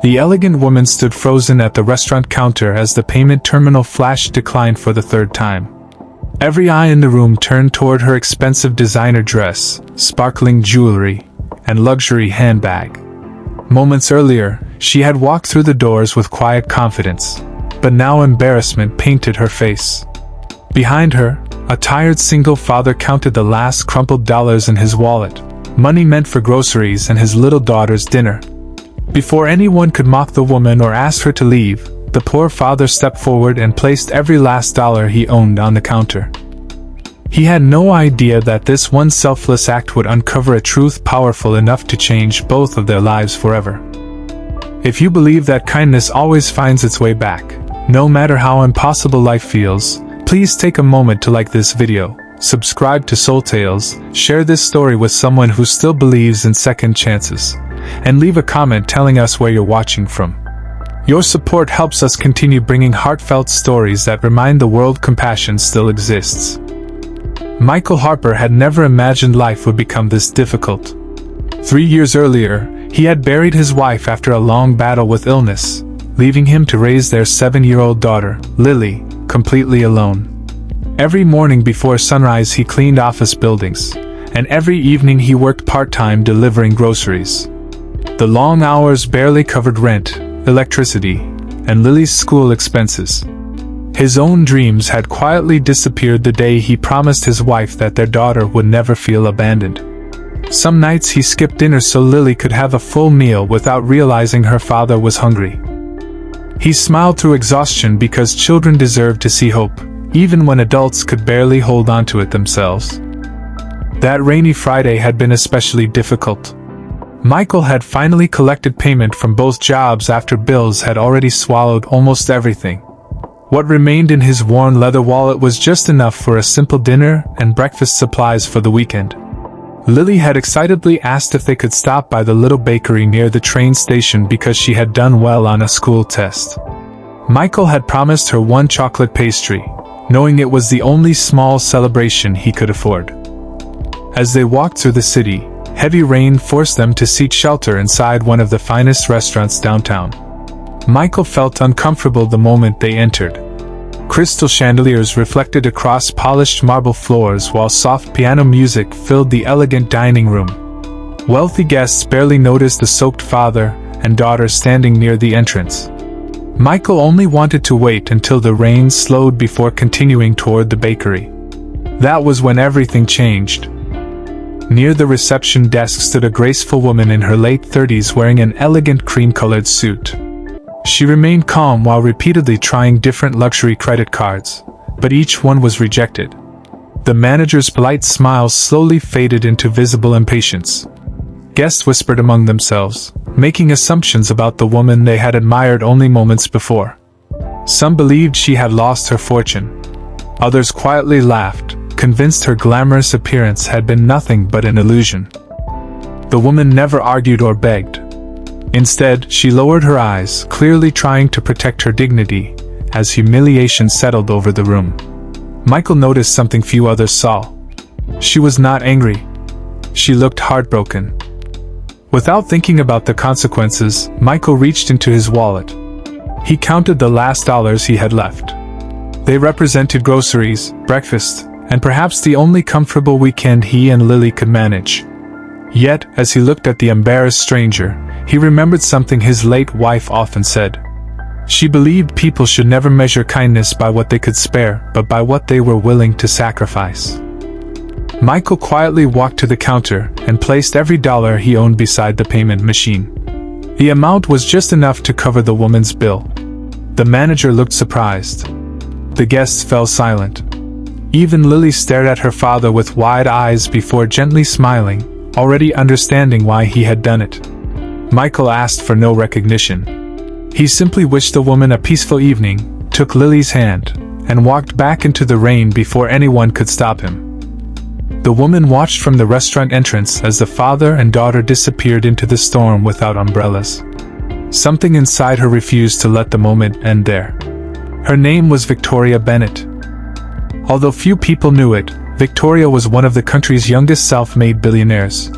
The elegant woman stood frozen at the restaurant counter as the payment terminal flashed decline for the third time. Every eye in the room turned toward her expensive designer dress, sparkling jewelry, and luxury handbag. Moments earlier, she had walked through the doors with quiet confidence, but now embarrassment painted her face. Behind her, a tired single father counted the last crumpled dollars in his wallet, money meant for groceries and his little daughter's dinner. Before anyone could mock the woman or ask her to leave, the poor father stepped forward and placed every last dollar he owned on the counter. He had no idea that this one selfless act would uncover a truth powerful enough to change both of their lives forever. If you believe that kindness always finds its way back, no matter how impossible life feels, please take a moment to like this video, subscribe to SoulTales, share this story with someone who still believes in second chances, and leave a comment telling us where you're watching from. Your support helps us continue bringing heartfelt stories that remind the world compassion still exists. Michael Harper had never imagined life would become this difficult. 3 years earlier, he had buried his wife after a long battle with illness, leaving him to raise their 7-year-old daughter, Lily, completely alone. Every morning before sunrise he cleaned office buildings, and every evening he worked part-time delivering groceries. The long hours barely covered rent, electricity, and Lily's school expenses. His own dreams had quietly disappeared the day he promised his wife that their daughter would never feel abandoned. Some nights he skipped dinner so Lily could have a full meal without realizing her father was hungry. He smiled through exhaustion because children deserved to see hope, even when adults could barely hold on to it themselves. That rainy Friday had been especially difficult. Michael had finally collected payment from both jobs after bills had already swallowed almost everything. What remained in his worn leather wallet was just enough for a simple dinner and breakfast supplies for the weekend. Lily had excitedly asked if they could stop by the little bakery near the train station because she had done well on a school test. Michael had promised her one chocolate pastry, knowing it was the only small celebration he could afford. As they walked through the city, heavy rain forced them to seek shelter inside one of the finest restaurants downtown. Michael felt uncomfortable the moment they entered. Crystal chandeliers reflected across polished marble floors while soft piano music filled the elegant dining room. Wealthy guests barely noticed the soaked father and daughter standing near the entrance. Michael only wanted to wait until the rain slowed before continuing toward the bakery. That was when everything changed. Near the reception desk stood a graceful woman in her late 30s wearing an elegant cream-colored suit. She remained calm while repeatedly trying different luxury credit cards, but each one was rejected. The manager's polite smile slowly faded into visible impatience. Guests whispered among themselves, making assumptions about the woman they had admired only moments before. Some believed she had lost her fortune. Others quietly laughed, convinced her glamorous appearance had been nothing but an illusion. The woman never argued or begged. Instead, she lowered her eyes, clearly trying to protect her dignity, as humiliation settled over the room. Michael noticed something few others saw. She was not angry. She looked heartbroken. Without thinking about the consequences, Michael reached into his wallet. He counted the last dollars he had left. They represented groceries, breakfast, and perhaps the only comfortable weekend he and Lily could manage. Yet, as he looked at the embarrassed stranger, he remembered something his late wife often said. She believed people should never measure kindness by what they could spare, but by what they were willing to sacrifice. Michael quietly walked to the counter and placed every dollar he owned beside the payment machine. The amount was just enough to cover the woman's bill. The manager looked surprised. The guests fell silent. Even Lily stared at her father with wide eyes before gently smiling, already understanding why he had done it. Michael asked for no recognition. He simply wished the woman a peaceful evening, took Lily's hand, and walked back into the rain before anyone could stop him. The woman watched from the restaurant entrance as the father and daughter disappeared into the storm without umbrellas. Something inside her refused to let the moment end there. Her name was Victoria Bennett. Although few people knew it, Victoria was one of the country's youngest self-made billionaires.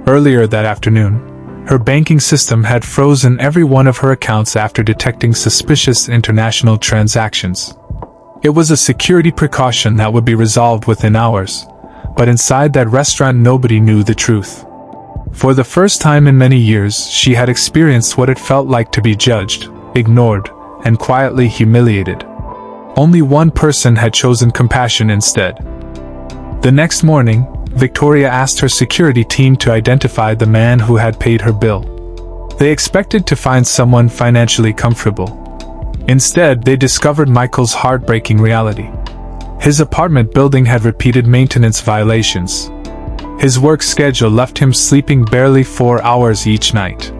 Earlier that afternoon, Her banking system had frozen every one of her accounts after detecting suspicious international transactions. It was a security precaution that would be resolved within hours, but inside that restaurant nobody knew the truth. For the first time in many years, she had experienced what it felt like to be judged, ignored, and quietly humiliated. Only one person had chosen compassion instead. The next morning, Victoria asked her security team to identify the man who had paid her bill. They expected to find someone financially comfortable. Instead, they discovered Michael's heartbreaking reality. His apartment building had repeated maintenance violations. His work schedule left him sleeping barely 4 hours each night.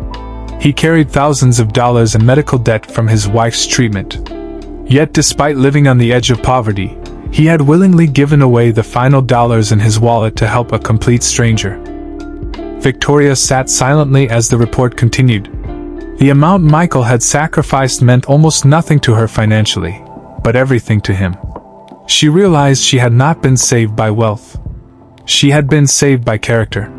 He carried thousands of dollars in medical debt from his wife's treatment. Yet despite living on the edge of poverty, he had willingly given away the final dollars in his wallet to help a complete stranger. Victoria sat silently as the report continued. The amount Michael had sacrificed meant almost nothing to her financially, but everything to him. She realized she had not been saved by wealth. She had been saved by character.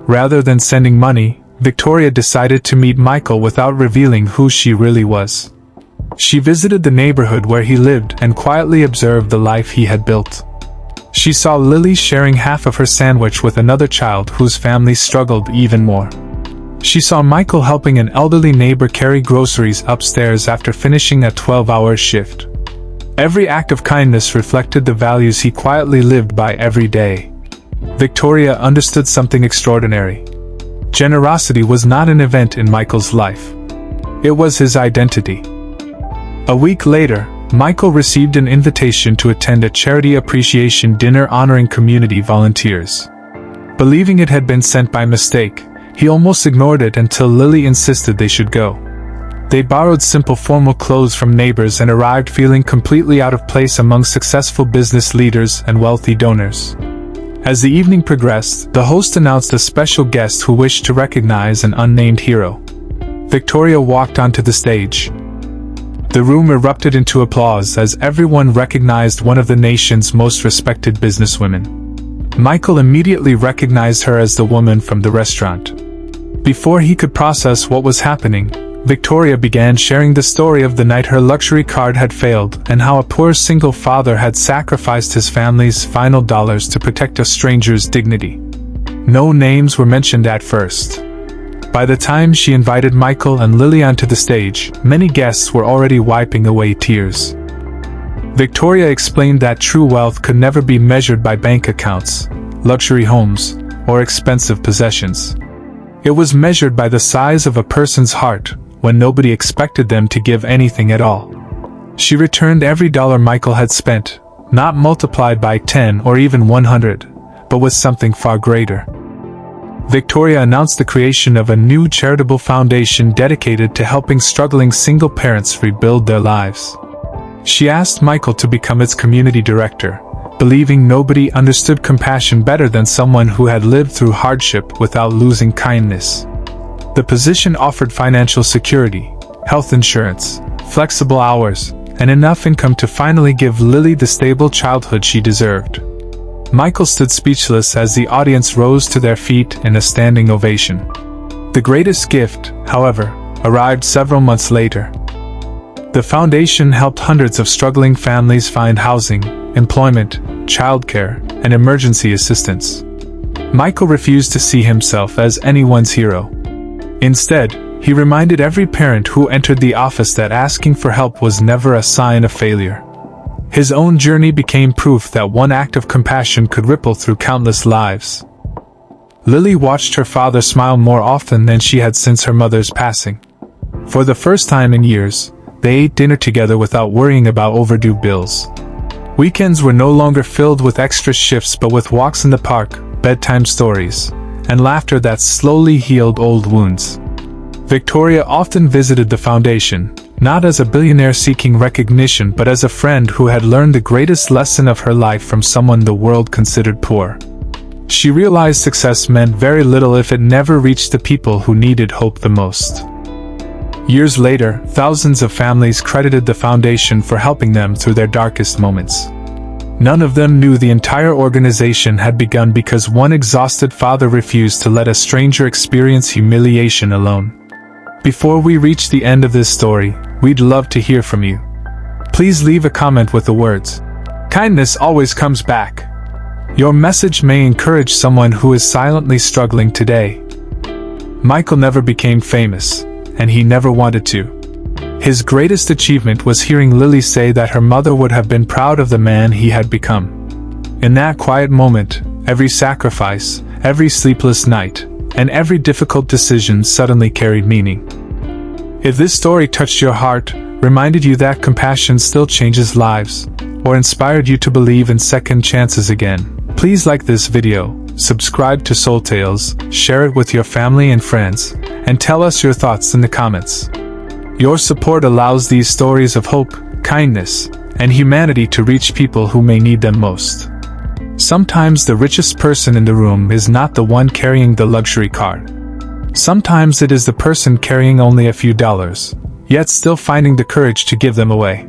Rather than sending money, Victoria decided to meet Michael without revealing who she really was. She visited the neighborhood where he lived and quietly observed the life he had built. She saw Lily sharing half of her sandwich with another child whose family struggled even more. She saw Michael helping an elderly neighbor carry groceries upstairs after finishing a 12-hour shift. Every act of kindness reflected the values he quietly lived by every day. Victoria understood something extraordinary. Generosity was not an event in Michael's life. It was his identity. A week later, Michael received an invitation to attend a charity appreciation dinner honoring community volunteers. Believing it had been sent by mistake, he almost ignored it until Lily insisted they should go. They borrowed simple formal clothes from neighbors and arrived feeling completely out of place among successful business leaders and wealthy donors. As the evening progressed, the host announced a special guest who wished to recognize an unnamed hero. Victoria walked onto the stage. The room erupted into applause as everyone recognized one of the nation's most respected businesswomen. Michael immediately recognized her as the woman from the restaurant. Before he could process what was happening, Victoria began sharing the story of the night her luxury card had failed and how a poor single father had sacrificed his family's final dollars to protect a stranger's dignity. No names were mentioned at first. By the time she invited Michael and Lily onto the stage, many guests were already wiping away tears. Victoria explained that true wealth could never be measured by bank accounts, luxury homes, or expensive possessions. It was measured by the size of a person's heart, when nobody expected them to give anything at all. She returned every dollar Michael had spent, not multiplied by 10 or even 100, but with something far greater. Victoria announced the creation of a new charitable foundation dedicated to helping struggling single parents rebuild their lives. She asked Michael to become its community director, believing nobody understood compassion better than someone who had lived through hardship without losing kindness. The position offered financial security, health insurance, flexible hours, and enough income to finally give Lily the stable childhood she deserved. Michael stood speechless as the audience rose to their feet in a standing ovation. The greatest gift, however, arrived several months later. The foundation helped hundreds of struggling families find housing, employment, childcare, and emergency assistance. Michael refused to see himself as anyone's hero. Instead, he reminded every parent who entered the office that asking for help was never a sign of failure. His own journey became proof that one act of compassion could ripple through countless lives. Lily watched her father smile more often than she had since her mother's passing. For the first time in years, they ate dinner together without worrying about overdue bills. Weekends were no longer filled with extra shifts but with walks in the park, bedtime stories, and laughter that slowly healed old wounds. Victoria often visited the foundation, not as a billionaire seeking recognition but as a friend who had learned the greatest lesson of her life from someone the world considered poor. She realized success meant very little if it never reached the people who needed hope the most. Years later, thousands of families credited the foundation for helping them through their darkest moments. None of them knew the entire organization had begun because one exhausted father refused to let a stranger experience humiliation alone. Before we reach the end of this story, we'd love to hear from you. Please leave a comment with the words, "Kindness always comes back." Your message may encourage someone who is silently struggling today. Michael never became famous, and he never wanted to. His greatest achievement was hearing Lily say that her mother would have been proud of the man he had become. In that quiet moment, every sacrifice, every sleepless night, and every difficult decision suddenly carried meaning. If this story touched your heart, reminded you that compassion still changes lives, or inspired you to believe in second chances again, please like this video, subscribe to SoulTales, share it with your family and friends, and tell us your thoughts in the comments. Your support allows these stories of hope, kindness, and humanity to reach people who may need them most. Sometimes the richest person in the room is not the one carrying the luxury car. Sometimes it is the person carrying only a few dollars, yet still finding the courage to give them away.